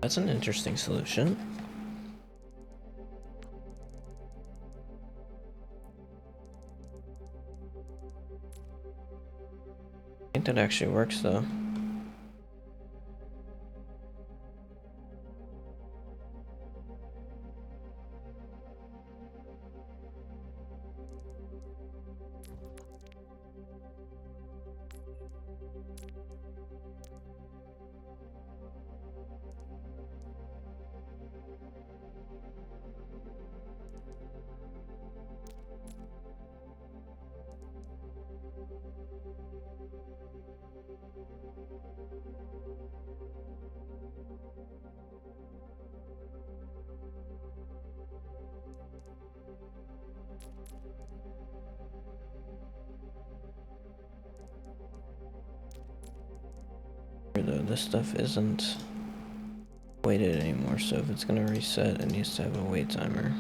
That's an interesting solution. I think that actually works though. Though this stuff isn't weighted anymore, so if it's gonna reset, it needs to have a wait timer.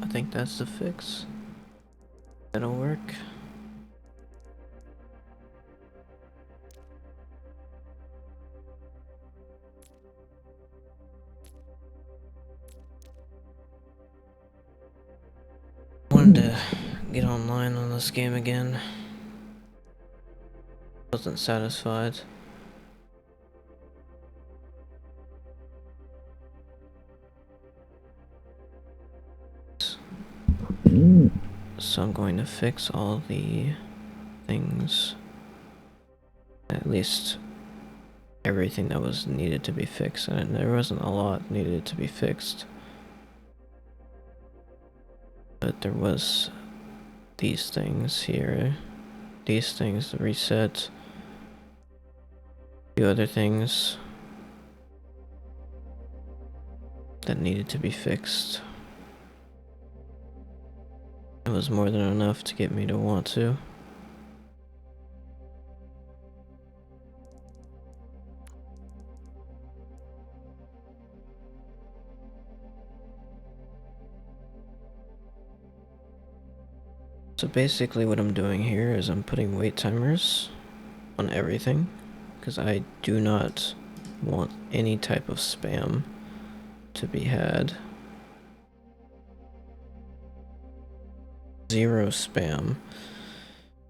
I think that's the fix. That'll work. I wanted to get online on this game again. Wasn't satisfied. So I'm going to fix all the things. At least everything that was needed to be fixed. And there wasn't a lot needed to be fixed. But there was these things here. These things to reset. A few other things that needed to be fixed. It was more than enough to get me to want to. So basically what I'm doing here is I'm putting wait timers on everything, because I do not want any type of spam to be had. Zero spam.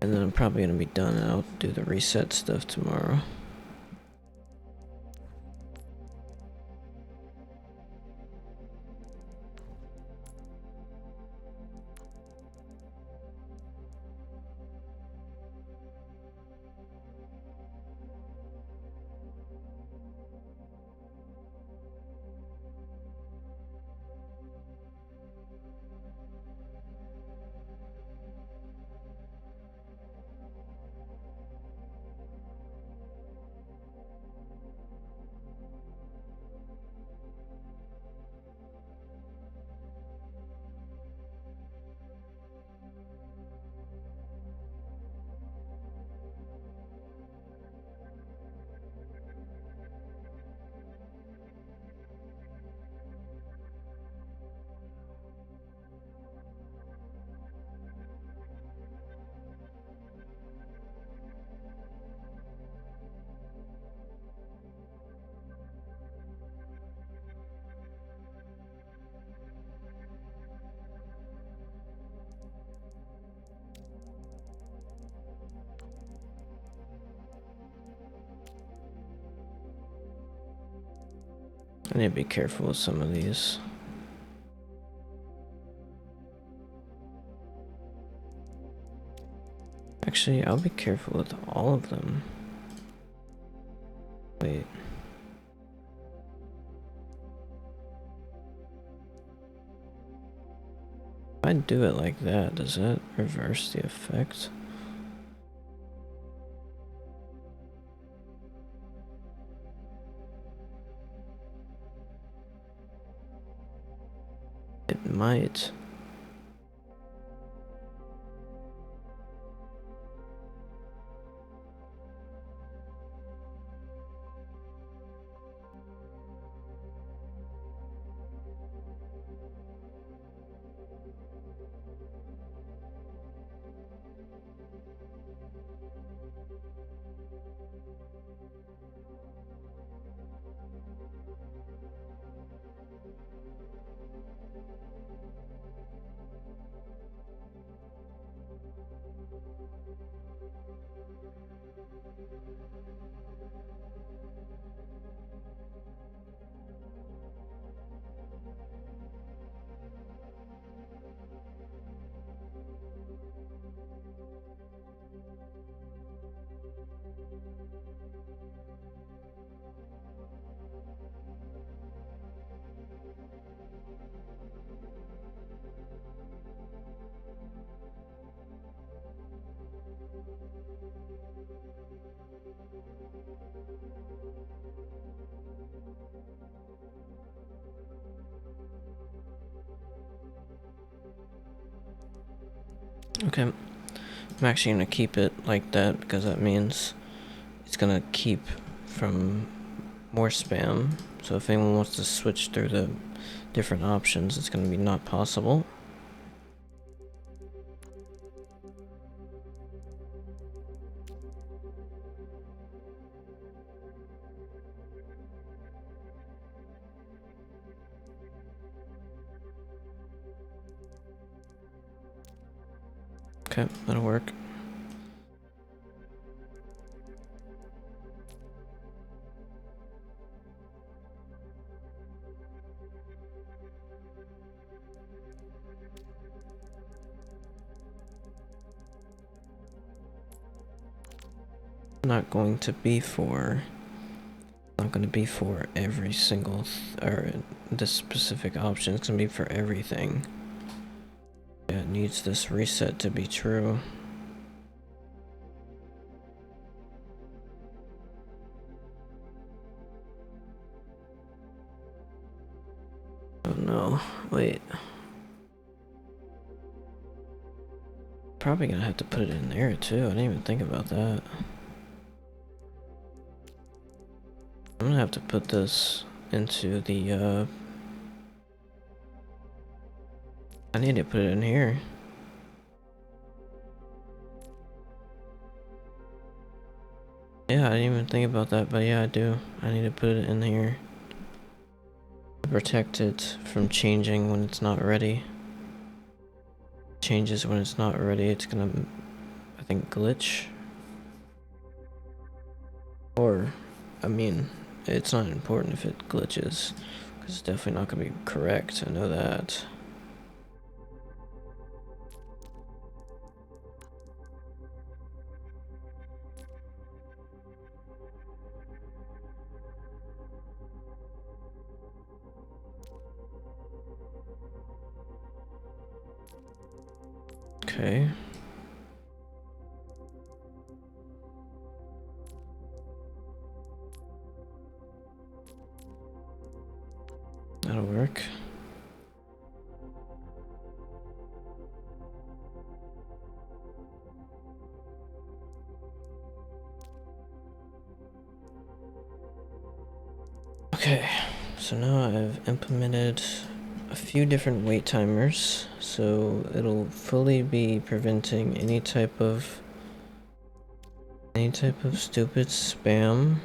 And then I'm probably going to be done and I'll do the reset stuff tomorrow. I need to be careful with some of these. Actually, I'll be careful with all of them. Wait. If I do it like that, does that reverse the effect? It might. Okay, I'm actually going to keep it like that because that means it's going to keep from more spam. So if anyone wants to switch through the different options, it's going to be not possible. Okay, that'll work. Not going to be for every single or this specific option. It's gonna be for everything. Yeah, it needs this reset to be true. Oh no, wait. Probably gonna have to put it in there too. I didn't even think about that. I'm gonna have to put this into the, I need to put it in here. Yeah, I didn't even think about that, but yeah, I do. I need to put it in here. To protect it from changing when it's not ready. Changes when it's not ready, it's gonna, I think, glitch. Or, I mean, it's not important if it glitches, because it's definitely not gonna be correct, I know that. Okay. That'll work. Okay, so now I've implemented a few different wait timers, so it'll fully be preventing any type of stupid spam.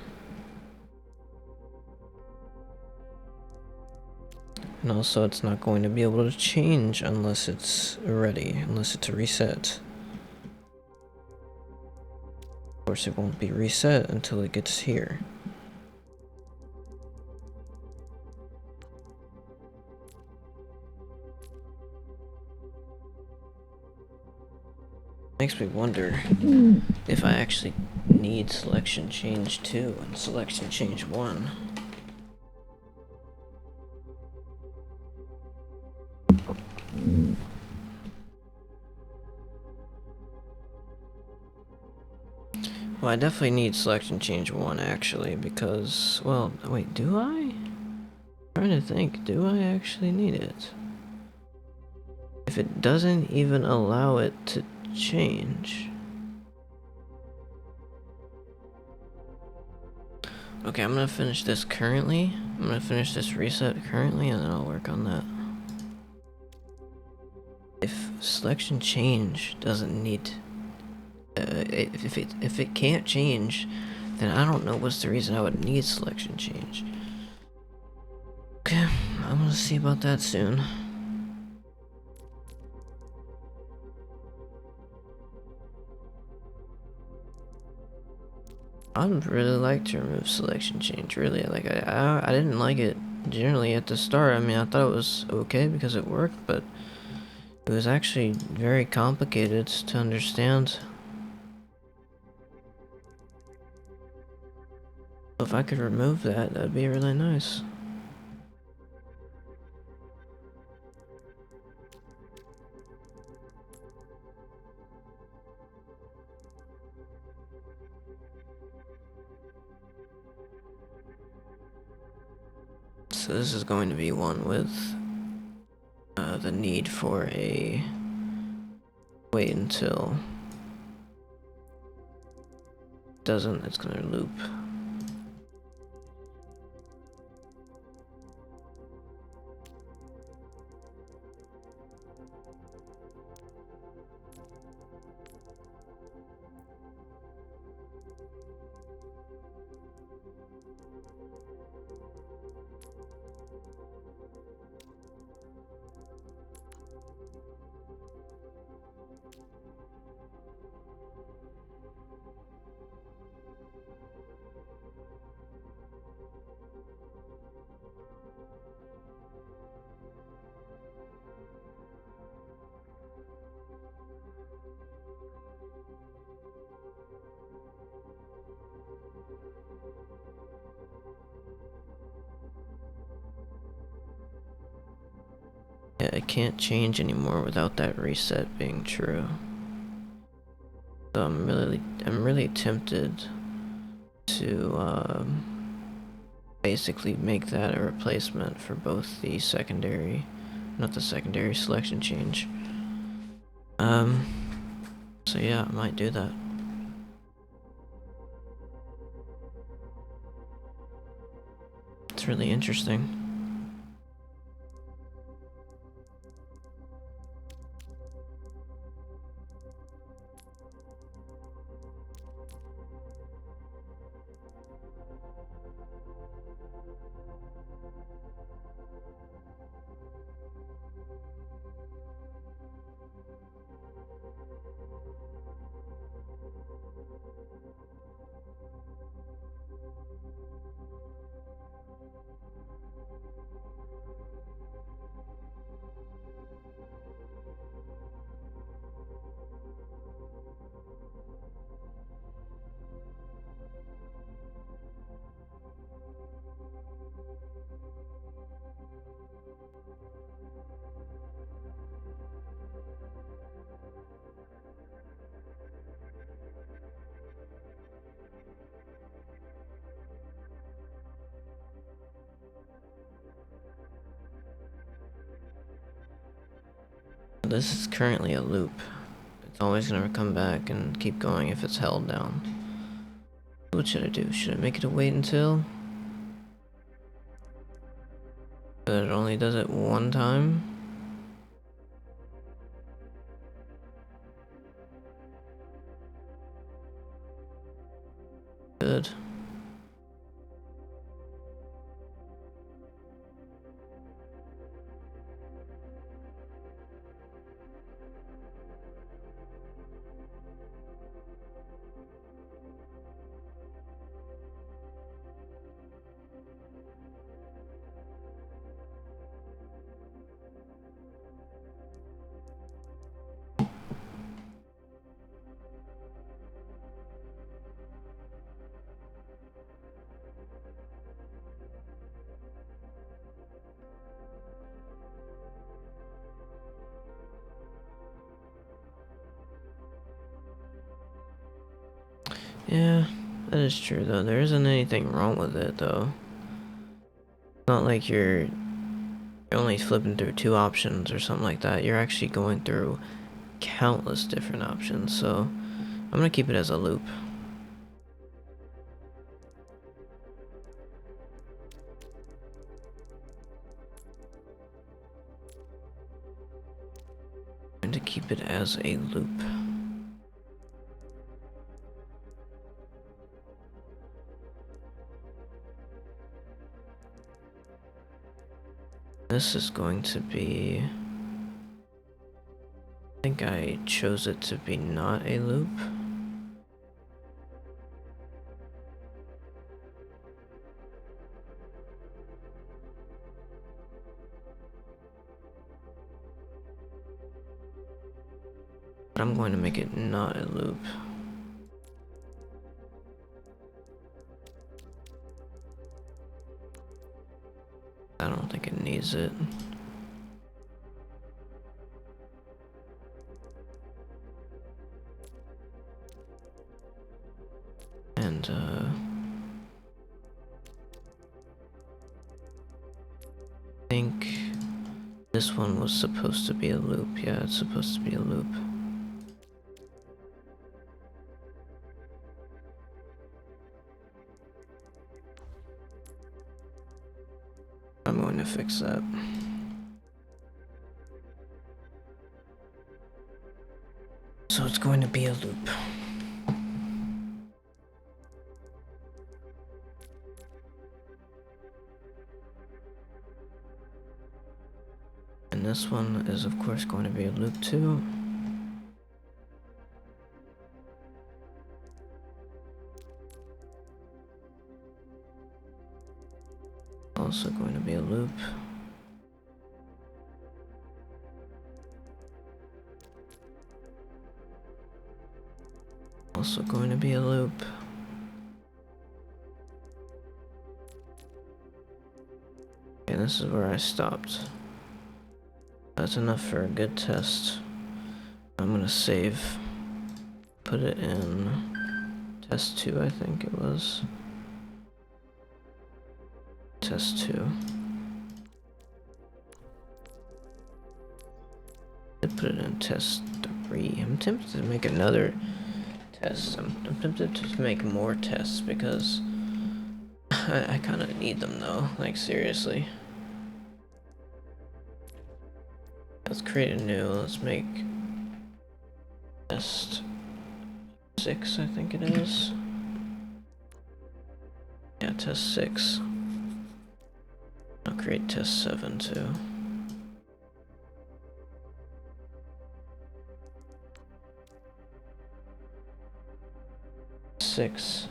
And also it's not going to be able to change unless it's ready, unless it's a reset. Of course it won't be reset until it gets here. Makes me wonder if I actually need selection change 2 and selection change 1. Well, I definitely need selection change 1 actually, because, well, wait, do I? I'm trying to think, do I actually need it? If it doesn't even allow it to change. Okay, I'm gonna finish this currently. I'm gonna finish this reset currently, and then I'll work on that. If selection change doesn't need, if it can't change, then I don't know what's the reason I would need selection change. Okay, I'm gonna see about that soon. I'd really like to remove selection change, really. Like, I didn't like it generally at the start. I mean, I thought it was okay because it worked, but it was actually very complicated to understand. If I could remove that, that'd be really nice. So this is going to be one with the need for a wait until doesn't, it's gonna loop. Yeah, it can't change anymore without that reset being true. So I'm really tempted to basically make that a replacement for both the secondary, not the secondary, selection change. So yeah, I might do that. It's really interesting. This is currently a loop. It's always gonna come back and keep going if it's held down. What should I do? Should I make it a wait until? But it only does it one time? Good. Yeah, that is true though. There isn't anything wrong with it though. Not like you're only flipping through 2 options or something like that. You're actually going through countless different options, so I'm gonna keep it as a loop. I'm going to keep it as a loop. This is going to be... I think I chose it to be not a loop. But I'm going to make it not a loop. I don't think it needs it. And, I think this one was supposed to be a loop. Yeah, it's supposed to be a loop. I'm going to fix that. So it's going to be a loop. And this one is of course going to be a loop too. Also going to be a loop. Also going to be a loop. Okay, this is where I stopped. That's enough for a good test. I'm gonna save. Put it in test 2, I think it was. Test 2. I put it in test 3. 3. I'm tempted to make another test. I'm tempted to make more tests because I kind of need them though, like seriously. Let's create a new, let's make test 6, I think it is. Yeah, test 6. I'll create test 7 too. Six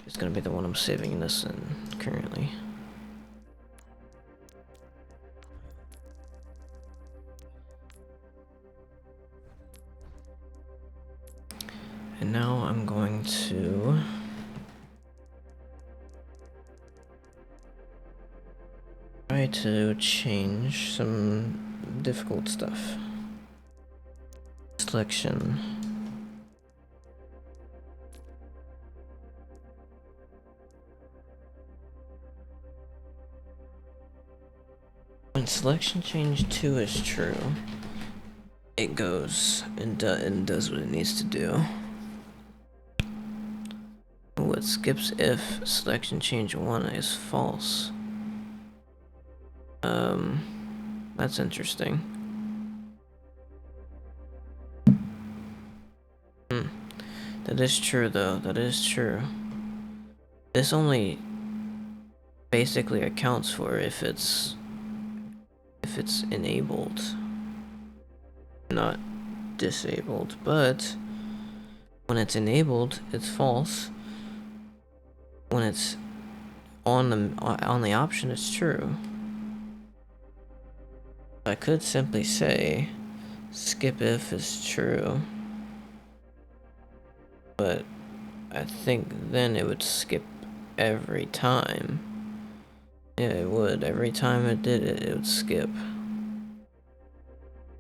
is gonna be the one I'm saving this in currently. And now I'm going to try to change some difficult stuff. Selection. When selection change 2 is true, it goes and does what it needs to do. What skips if selection change 1 is false? That's interesting. That is true though, that is true. This only basically accounts for if it's enabled, not disabled, but when it's enabled, it's false. When it's on the option, it's true. I could simply say skip if is true, but I think then it would skip every time. Yeah, it would. Every time it did it, it would skip.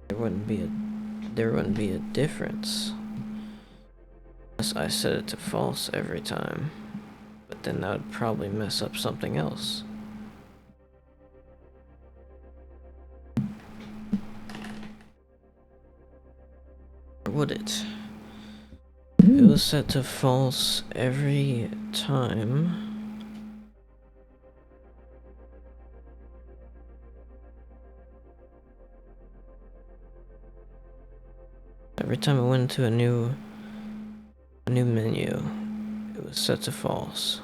There wouldn't be a difference unless I set it to false every time. But then that would probably mess up something else. Or would it? If it was set to false every time. Every time I went into a new menu, it was set to false.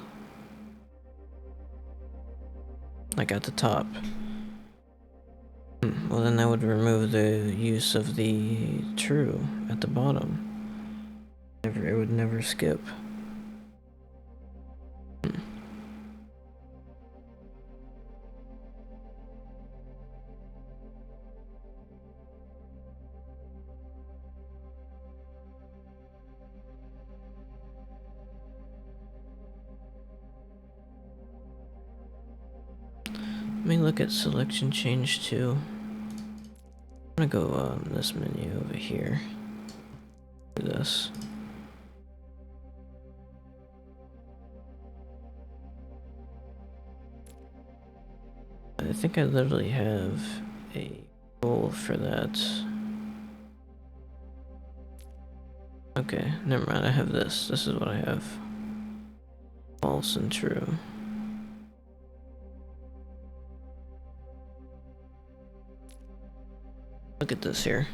Like at the top. Well, then that would remove the use of the true at the bottom. It would never skip. Let me look at selection change 2. I'm gonna go on this menu over here. Do this. I think I literally have a goal for that. Okay, never mind, I have this. This is what I have. False and true. Look at this here.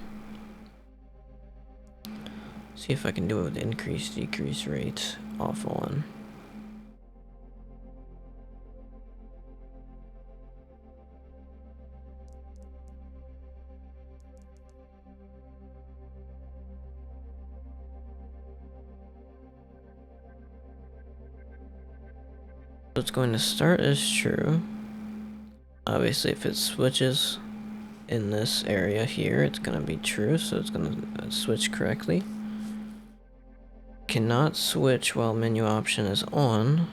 See if I can do it with increase, decrease rate off on. So it's going to start as true. Obviously, if it switches in this area here, it's going to be true, so it's going to switch correctly. Cannot switch while menu option is on.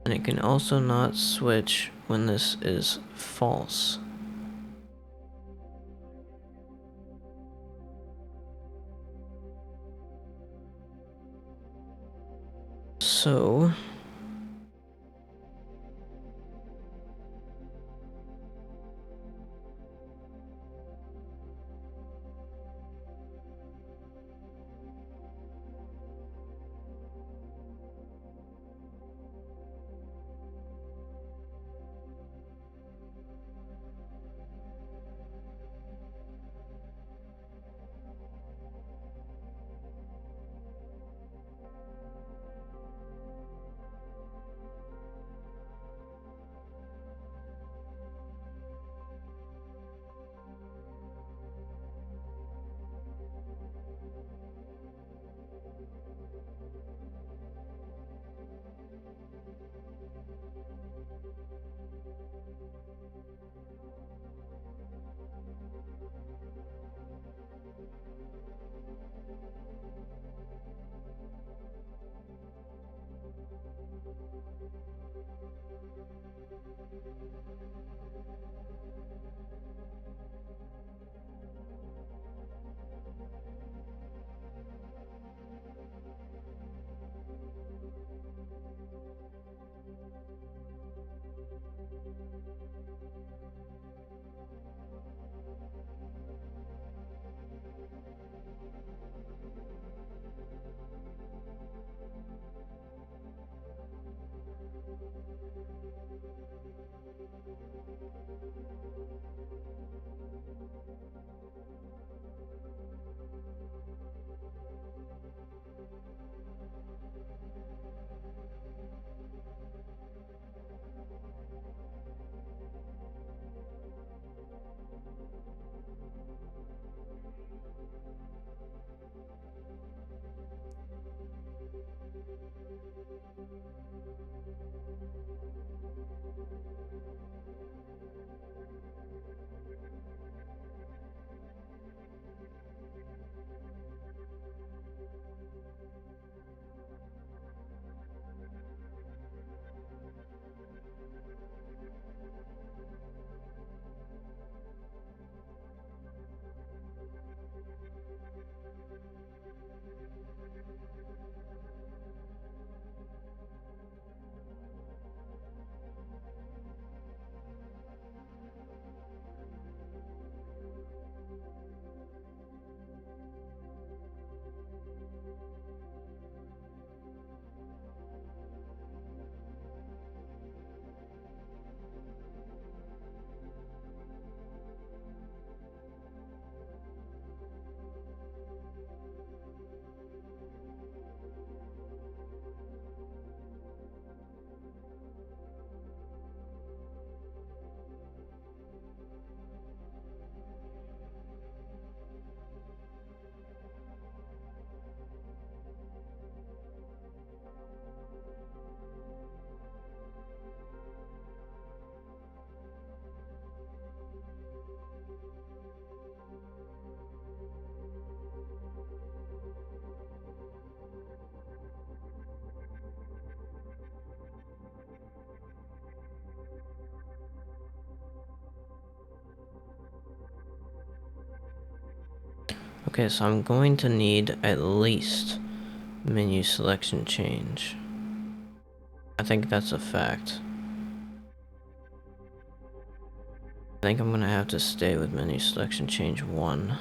And it can also not switch when this is false. So Okay, so I'm going to need at least menu selection change. I think that's a fact. I think I'm gonna have to stay with menu selection change 1.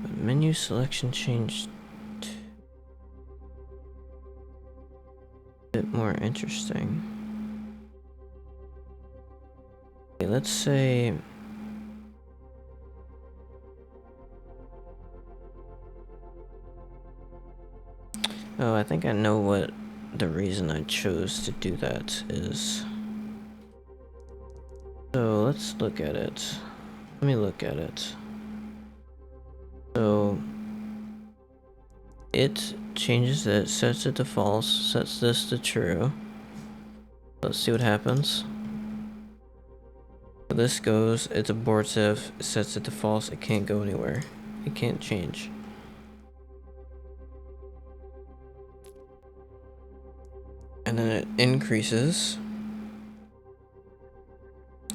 But menu selection change a bit more interesting. Okay, let's say oh, I think I know what the reason I chose to do that is. So let's look at it. Let me look at it. So it changes it, sets it to false, sets this to true. Let's see what happens. So this goes, it's abortive, sets it to false, it can't go anywhere. It can't change. And then it increases,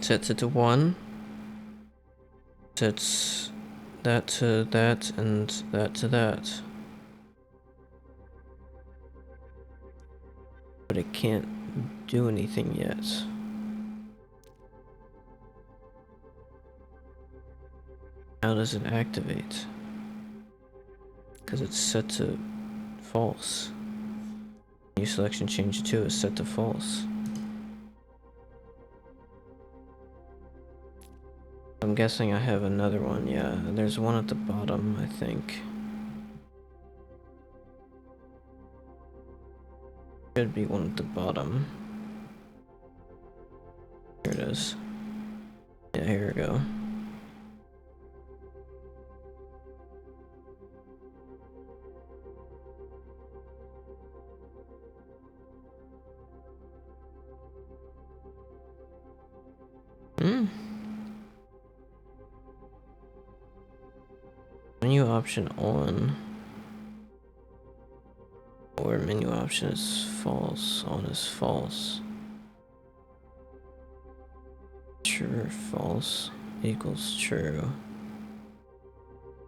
sets it to 1, sets that to that, and that to that. But it can't do anything yet. How does it activate? Because it's set to false. New selection change 2 is set to false. I'm guessing I have another one, yeah. There's one at the bottom, I think. Should be one at the bottom. Here it is. Yeah, here we go. Menu option on. Or menu option is false. On is false. True or false equals true.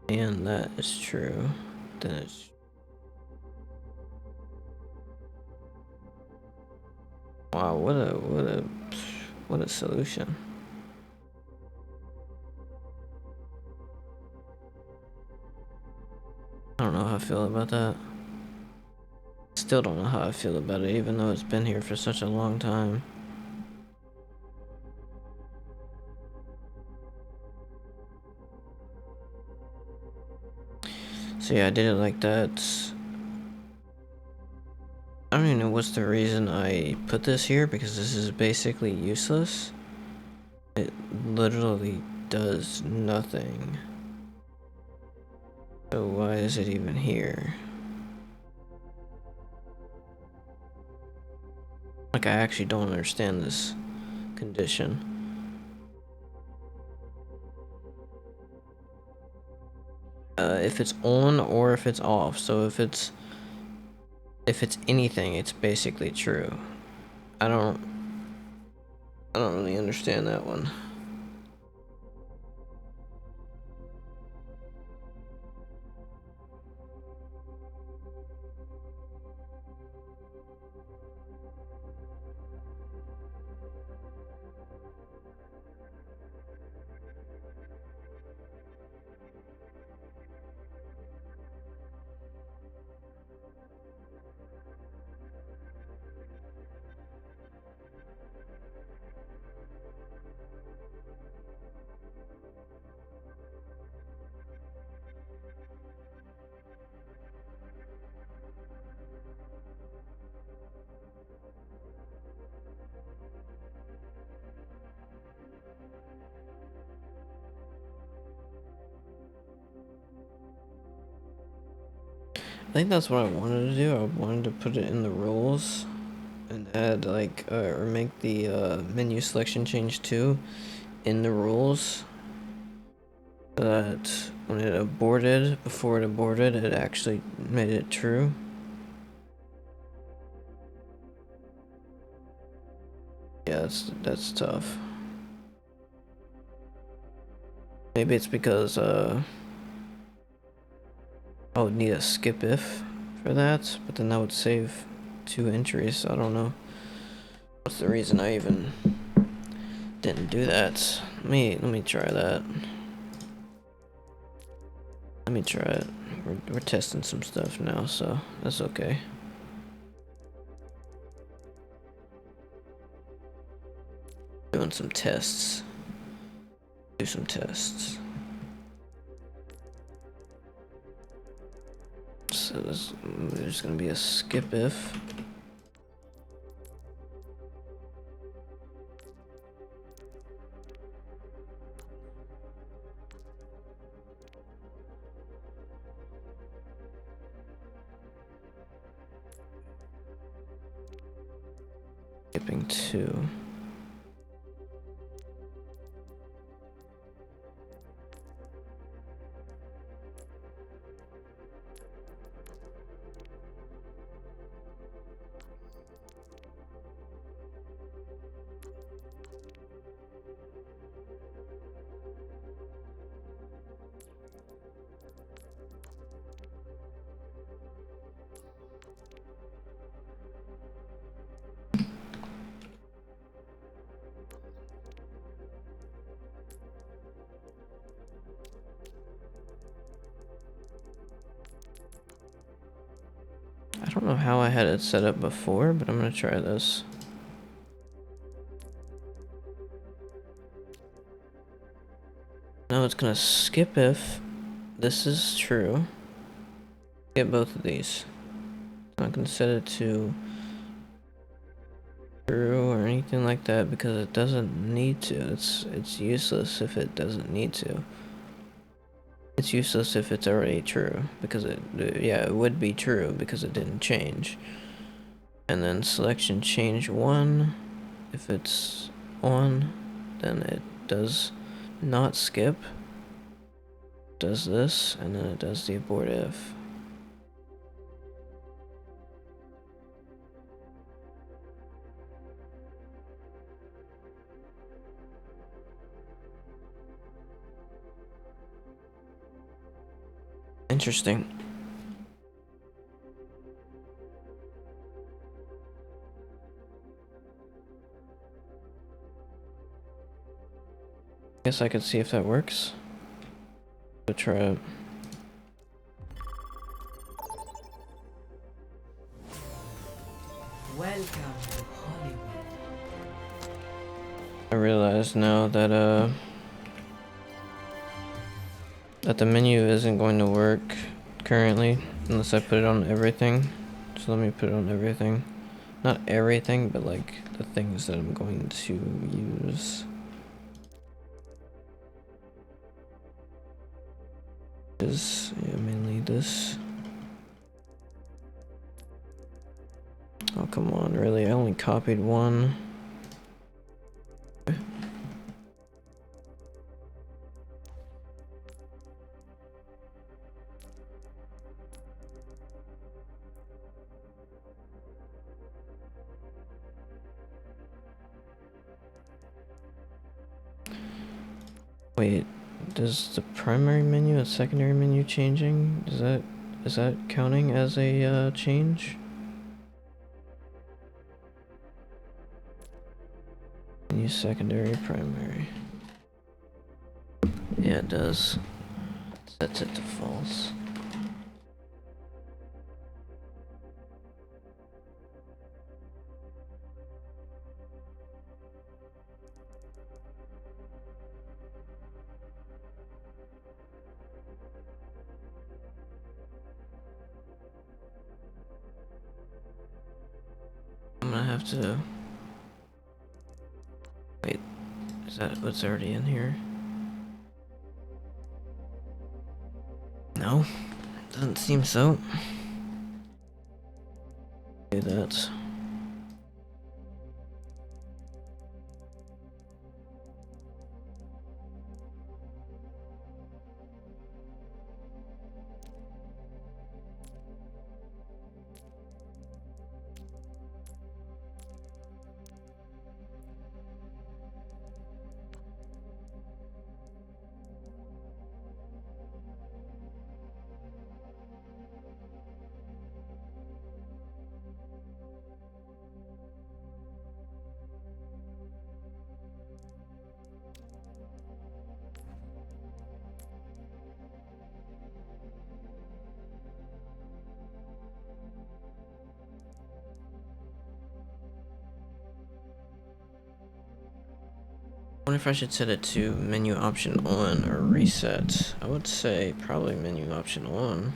And that is true. Then it's. Wow, what a solution. I don't know how I feel about that. Still don't know how I feel about it, even though it's been here for such a long time. So yeah, I did it like that. I don't even know what's the reason I put this here, because this is basically useless. It literally does nothing. So why is it even here? Like, I actually don't understand this condition. If it's on or if it's off. So if it's if it's anything, it's basically true. I don't really understand that one. I think that's what I wanted to do. I wanted to put it in the rules and add like or make the menu selection change too in the rules so that when it aborted, before it aborted, it actually made it true. Yeah, that's tough. Maybe it's because I would need a skip if for that, but then that would save 2 entries, so I don't know. What's the reason I even didn't do that? Let me try that. Let me try it. We're testing some stuff now, so that's okay. Doing some tests. Do some tests. So there's gonna be a skip if. Skipping 2. I don't know how I had it set up before, but I'm gonna try this. Now it's gonna skip if this is true. Get both of these. I'm not gonna set it to true or anything like that because it doesn't need to. It's useless if it doesn't need to. It's useless if it's already true because it would be true because it didn't change. And then selection change 1. If it's on, then it does not skip. Does this, and then it does the abort if. Interesting. Guess I could see if that works. Go try it. Welcome to Hollywood. I realize now that that the menu isn't going to work currently unless I put it on everything. So let me put it on everything. Not everything, but like the things that I'm going to use. Is mainly this. Oh come on, really? I only copied one. Wait, does the primary menu and secondary menu changing? Is that counting as a change? Menu secondary, primary. Yeah, it does. Sets it to false. I'm gonna have to... Wait, is that what's already in here? No, doesn't seem so. Do that. I wonder if I should set it to menu option on or reset. I would say probably menu option on.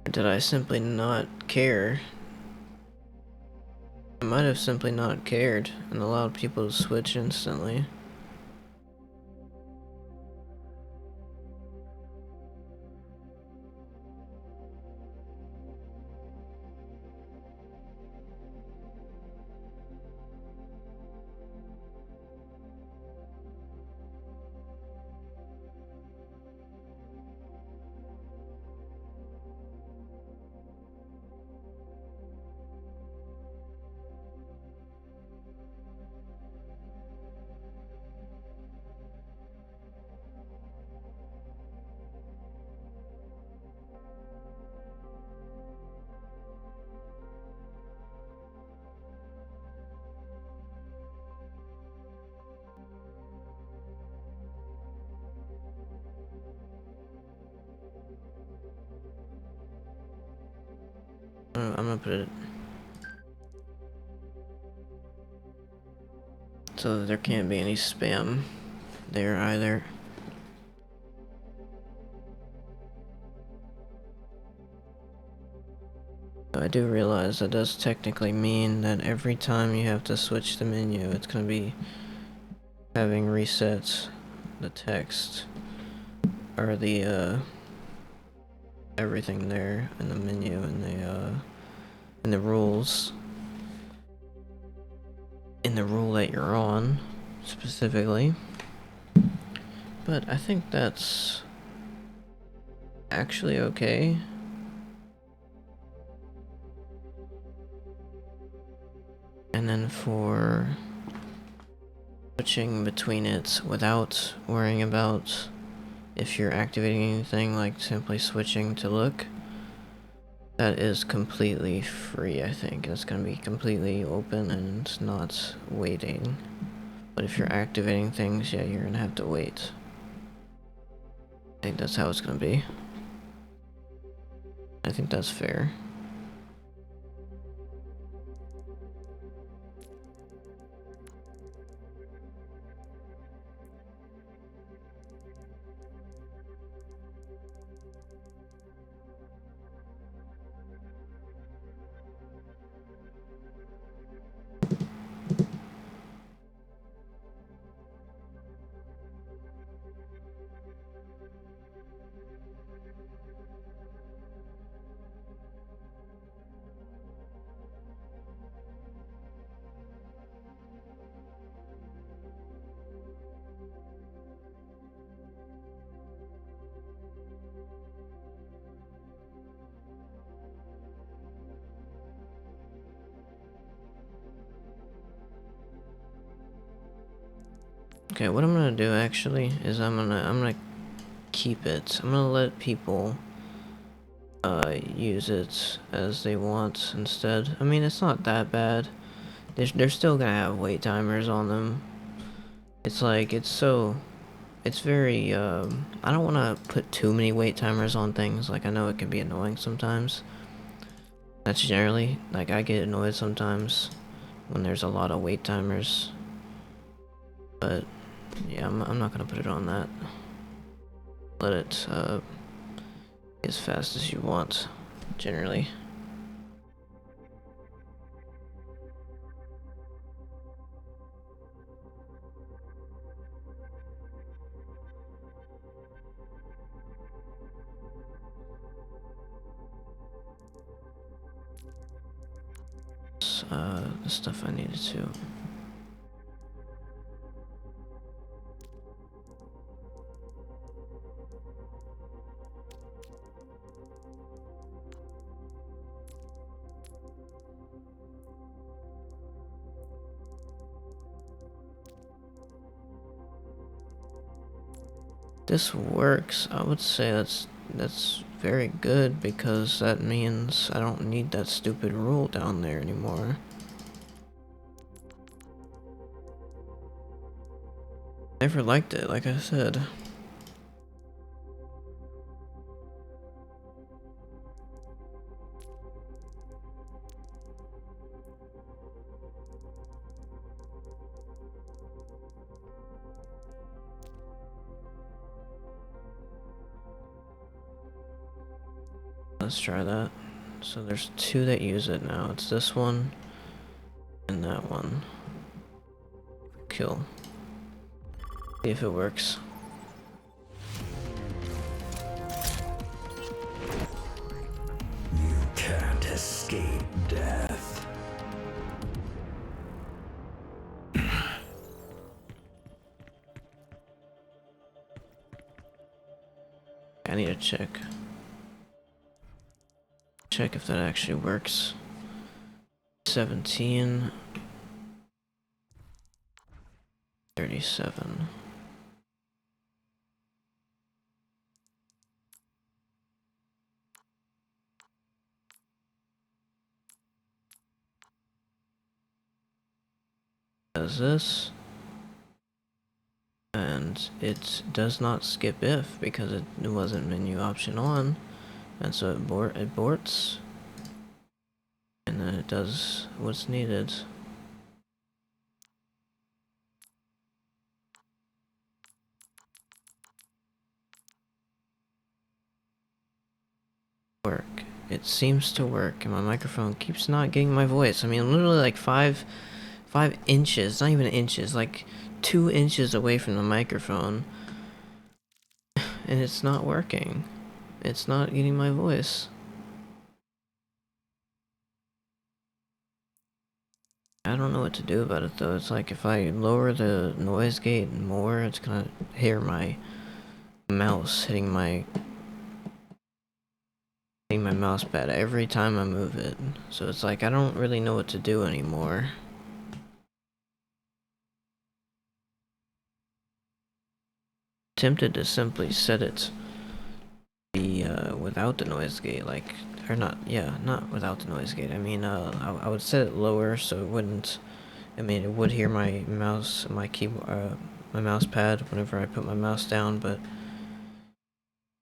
Or did I simply not care? I might have simply not cared and allowed people to switch instantly. I'm gonna put it so that there can't be any spam there either. I do realize that does technically mean that every time you have to switch the menu, it's gonna be having reset the text or the everything there in the menu and in the rules in the rule that you're on specifically. But I think that's actually okay. And then for switching between it without worrying about if you're activating anything, like simply switching to look, that is completely free, I think. It's gonna be completely open and not waiting. But if you're activating things, yeah, you're gonna have to wait. I think that's how it's gonna be. I think that's fair. Okay, what I'm gonna do actually is I'm gonna keep it. I'm gonna let people use it as they want instead. I mean, it's not that bad. They're still gonna have wait timers on them. It's like it's very I don't want to put too many wait timers on things. Like I know it can be annoying sometimes. That's generally like I get annoyed sometimes when there's a lot of wait timers. But yeah, I'm not gonna put it on that. Let it as fast as you want, generally. The stuff I needed to. This works. I would say that's very good because that means I don't need that stupid rule down there anymore. Never liked it, like I said. Let's try that. So there's two that use it now. It's this one and that one. Kill. See if it works. You can't escape death. I need to check. Check if that actually works. 17. 37. Does this. And it does not skip if because it wasn't menu option on. And so it aborts. And then it does what's needed. Work. It seems to work, and my microphone keeps not getting my voice. I mean, literally like five inches, not even inches, like 2 inches away from the microphone, and it's not working. It's not getting my voice. I don't know what to do about it though. It's like if I lower the noise gate more, it's gonna hear my mouse hitting my mouse pad every time I move it. So it's like I don't really know what to do anymore. Tempted to simply set it the without the noise gate, like, or not, yeah, not without the noise gate. I mean, I would set it lower so it wouldn't. I mean, it would hear my mouse, my keyboard, my mouse pad whenever I put my mouse down, but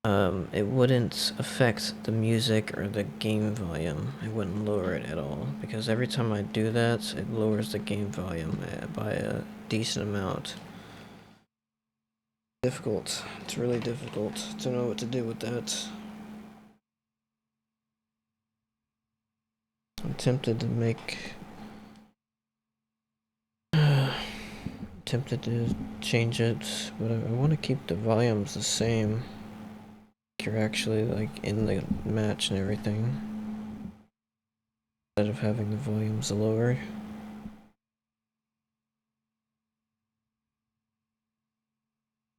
it wouldn't affect the music or the game volume. It wouldn't lower it at all, because every time I do that, it lowers the game volume by a decent amount. Difficult. It's really difficult to know what to do with that. I'm tempted to make... tempted to change it, but I want to keep the volumes the same. You're actually like in the match and everything, instead of having the volumes lower.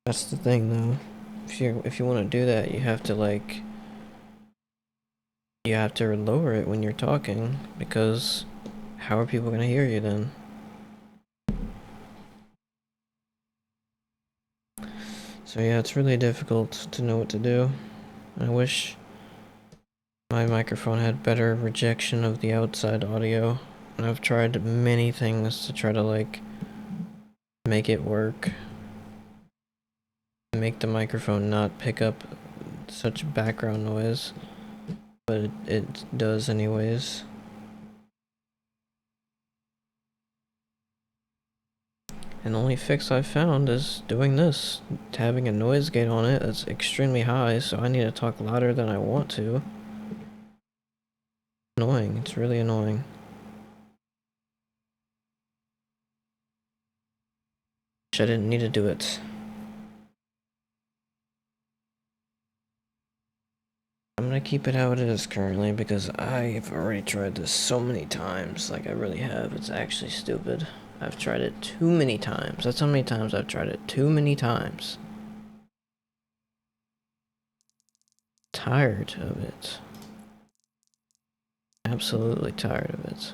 That's the thing though. If you want to do that, you have to lower it when you're talking, because how are people gonna hear you then? So yeah, it's really difficult to know what to do. I wish my microphone had better rejection of the outside audio. And I've tried many things to try to like make it work. Make the microphone not pick up such background noise. But it does anyways. And the only fix I've found is doing this. Having a noise gate on it that's extremely high, so I need to talk louder than I want to. Annoying. It's really annoying. Wish I didn't need to do it. I'm gonna keep it how it is currently because I've already tried this so many times. Like, I really have. It's actually stupid. I've tried it too many times. That's how many times I've tried it. Too many times. Tired of it. Absolutely tired of it.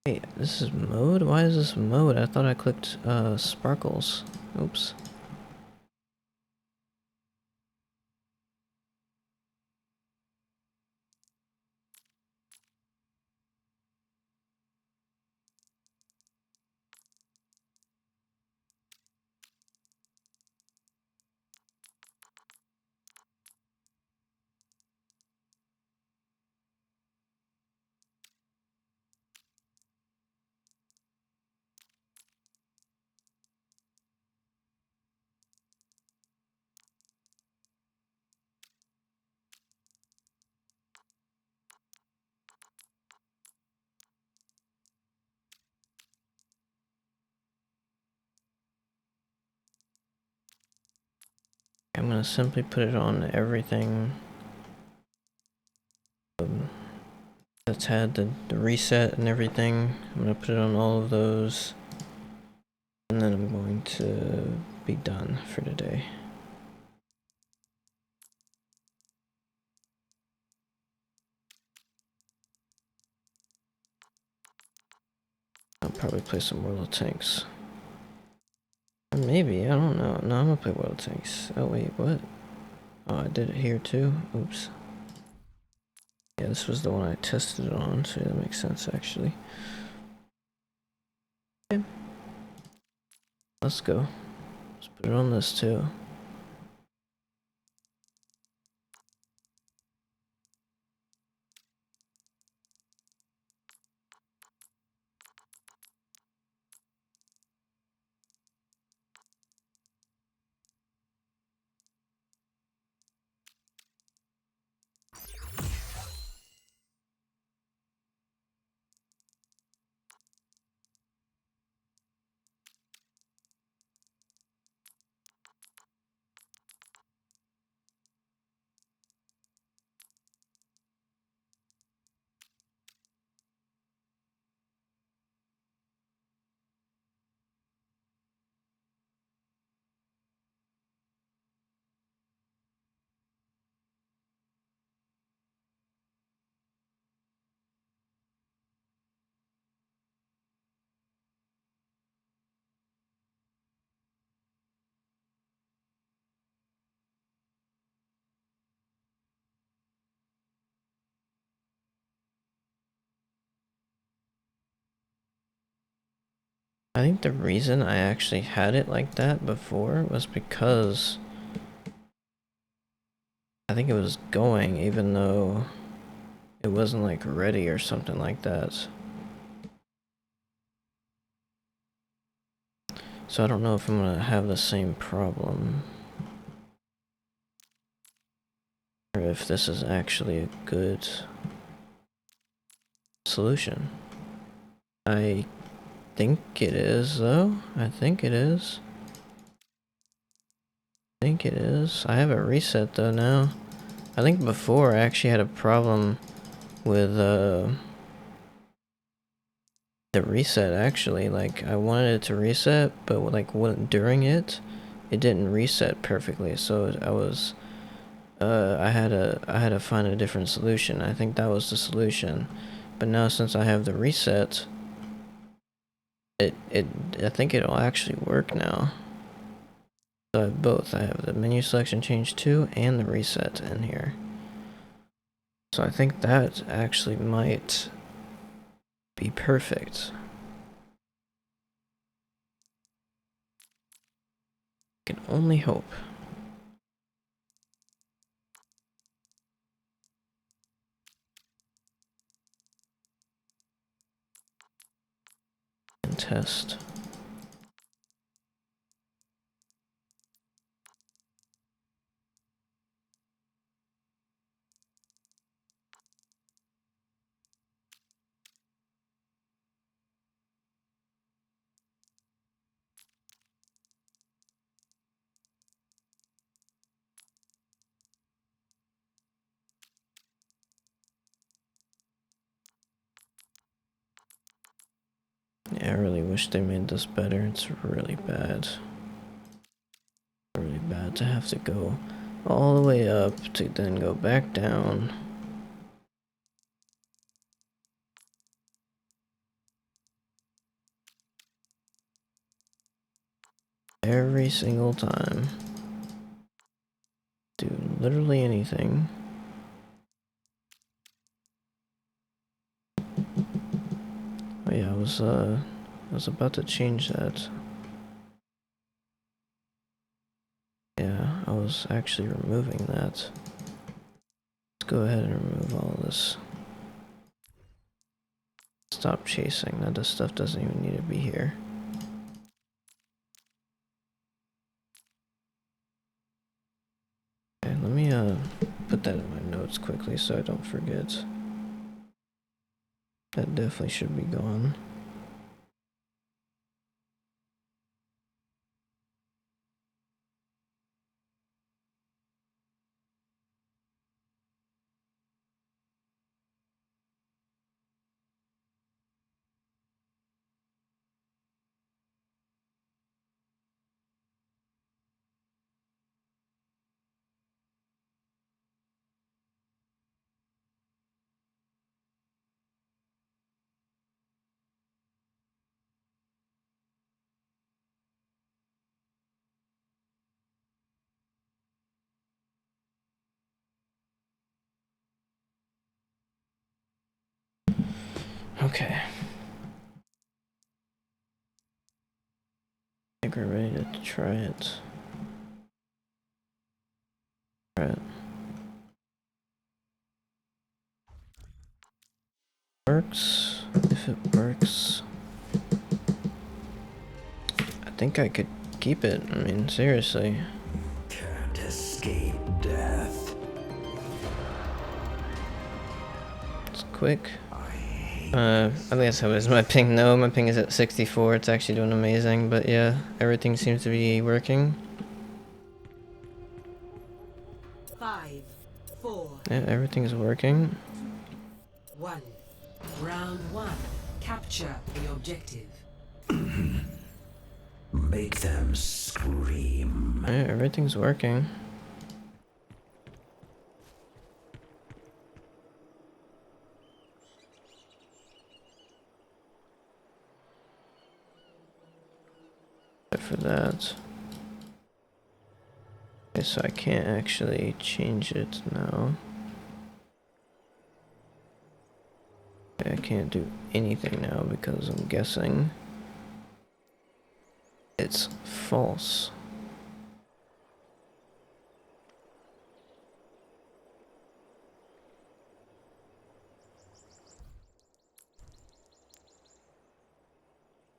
Wait, this is mode? Why is this mode? I thought I clicked, sparkles. Oops. I'm gonna simply put it on everything that's had the reset and everything. I'm gonna put it on all of those. And then I'm going to be done for today. I'll probably play some World of Tanks. Or maybe, I don't know. No, I'm gonna play World of Tanks. Oh wait, what? Oh, I did it here too? Oops. Yeah, this was the one I tested it on, so yeah, that makes sense actually. Okay. Let's go. Let's put it on this too. I think the reason I actually had it like that before was because I think it was going even though it wasn't like ready or something like that. So I don't know if I'm gonna have the same problem. Or if this is actually a good solution. I think it is though. I think it is. I have it reset though now. I think before I actually had a problem with the reset actually. Like I wanted it to reset, but like during it didn't reset perfectly. So I was I had to find a different solution. I think that was the solution. But now since I have the reset, I think it'll actually work now. So I have both. I have the menu selection change too and the reset in here. So I think that actually might be perfect. I can only hope. And test. Yeah, I really wish they made this better. It's really bad. Really bad to have to go all the way up to then go back down. Every single time. Do literally anything. Oh yeah, I was about to change that. Yeah, I was actually removing that. Let's go ahead and remove all this. Stop chasing. That this stuff doesn't even need to be here. Okay, let me put that in my notes quickly so I don't forget. That definitely should be gone. Okay. I think we're ready to try it. Try it. Works. If it works. I think I could keep it. I mean, seriously. Can't escape death. It's quick. I guess how is my ping? No, my ping is at 64. It's actually doing amazing. But yeah, everything seems to be working. 5, 4, Yeah, everything's working. 1. Round 1. Capture the objective. Make them scream. Yeah, everything's working. Except for that. Okay, so I can't actually change it now. Okay, I can't do anything now because I'm guessing It's false.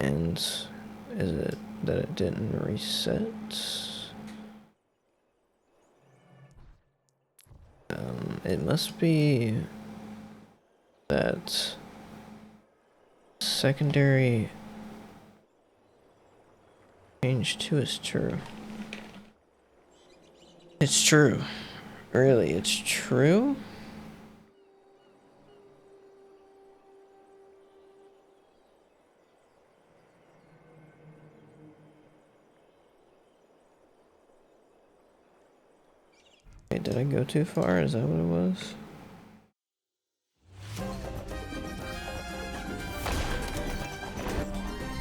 And is it that it didn't reset? It must be that secondary change 2 is true. It's true. Really, it's true? Wait, did I go too far? Is that what it was?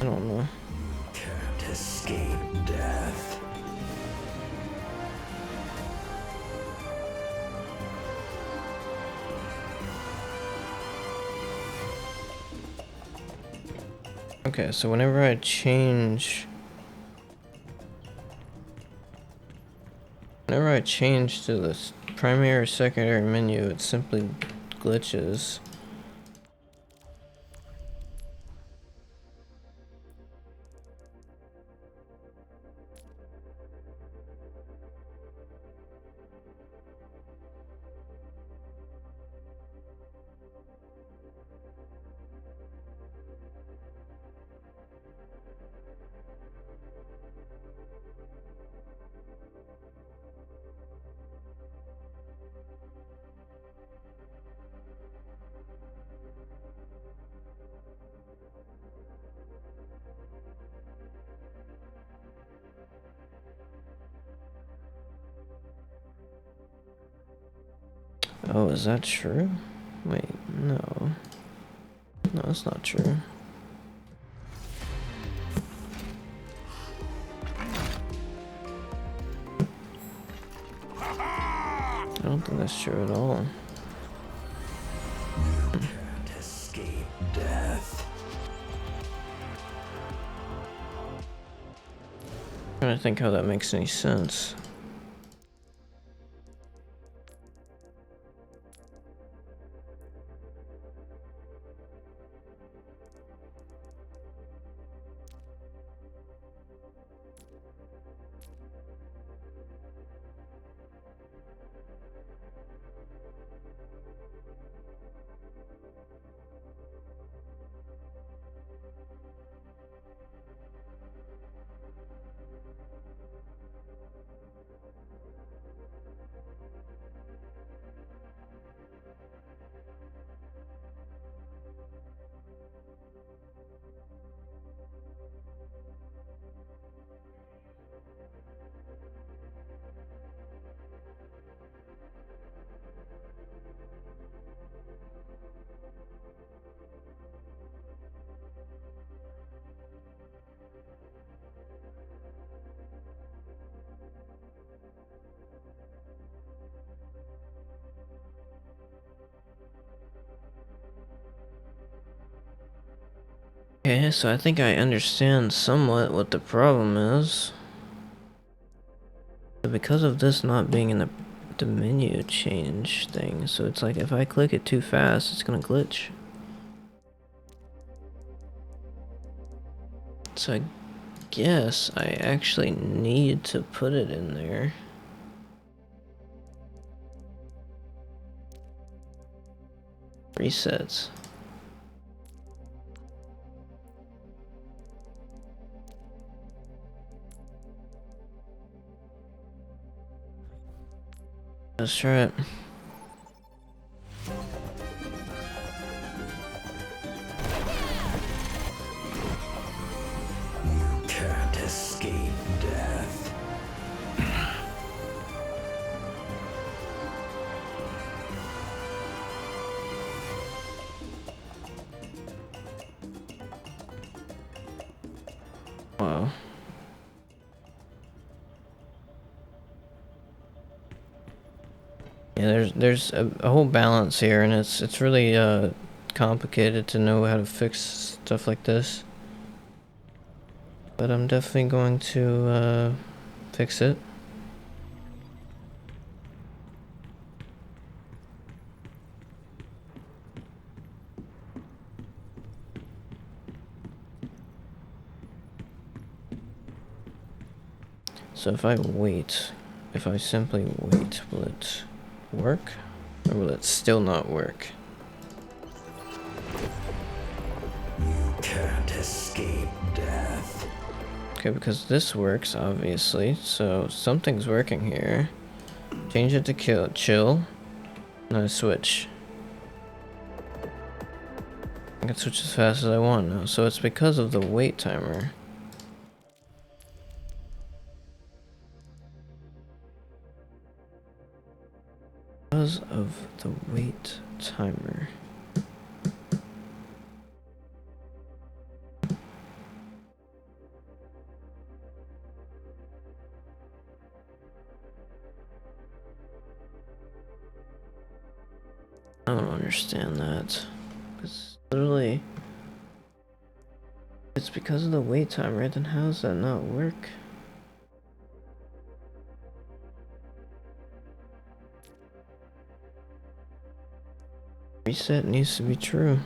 I don't know. Can't escape death. Okay, so whenever I change... Whenever I change to the primary or secondary menu, it simply glitches. Oh, is that true? Wait, no. No, that's not true. I don't think that's true at all. Can't escape death. I'm trying to think how that makes any sense. Okay, so I think I understand somewhat what the problem is. But because of this not being in the menu change thing, so it's like if I click it too fast, it's gonna glitch. So I guess I actually need to put it in there. Resets. Let's try it. You can't escape death. Wow. Yeah, there's a whole balance here, and it's really complicated to know how to fix stuff like this. But I'm definitely going to fix it. So if I simply wait, will it work? Or will it still not work? You can't escape death. Okay, because this works, obviously, so something's working here. Change it to chill. No, switch. I can switch as fast as I want now, so it's because of the wait timer. Because of the wait timer. I don't understand that. It's literally... It's because of the wait timer, then how does that not work? Reset needs to be true.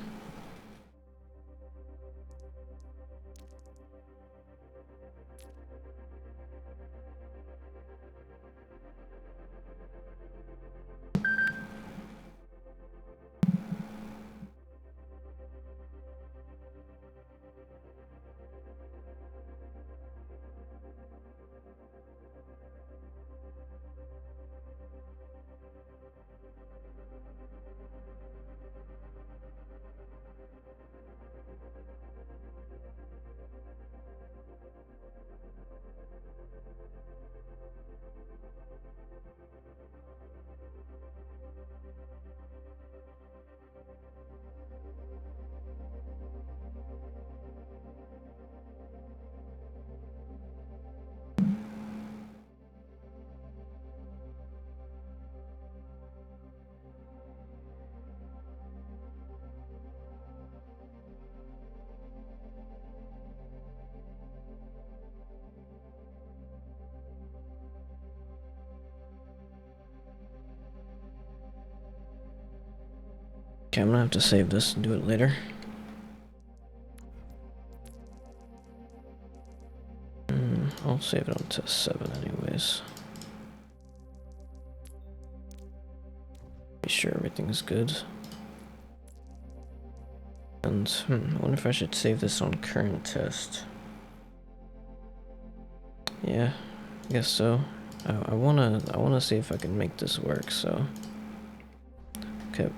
Okay, I'm gonna have to save this and do it later. I'll save it on to 7 anyways. Be sure everything's good. And, I wonder if I should save this on current test. Yeah, I guess so. I wanna see if I can make this work, so. Okay.